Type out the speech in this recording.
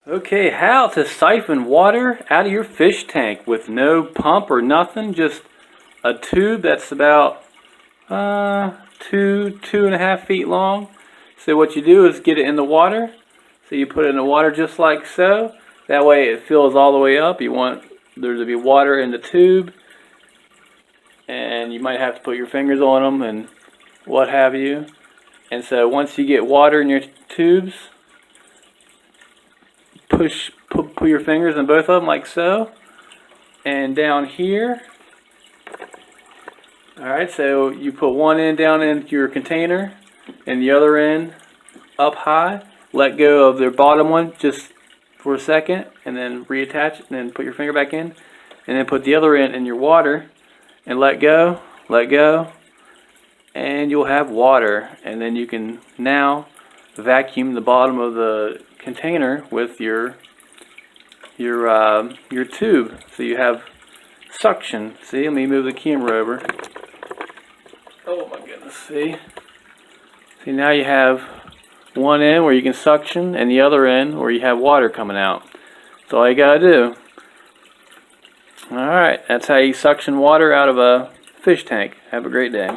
Okay, how to siphon water out of your fish tank with no pump or nothing, just a tube that's about 2.5 feet long. So what you do is get it in the water. So you put it in the water just like so. That way it fills all the way up. You want there to be water in the tube, and you might have to put your fingers on them and what have you. And so once you get water in your tubes, put your fingers in both of them like so, and down here. Alright, so you put one end down into your container and the other end up high. Let go of the bottom one just for a second and then reattach it, and then put your finger back in, and then put the other end in your water and let go, and you'll have water. And then you can now vacuum the bottom of the container with your tube, so you have suction. See, let me move the camera over. Oh my goodness, see now you have one end where you can suction and the other end where you have water coming out. That's all you gotta do. Alright, that's how you suction water out of a fish tank. Have a great day.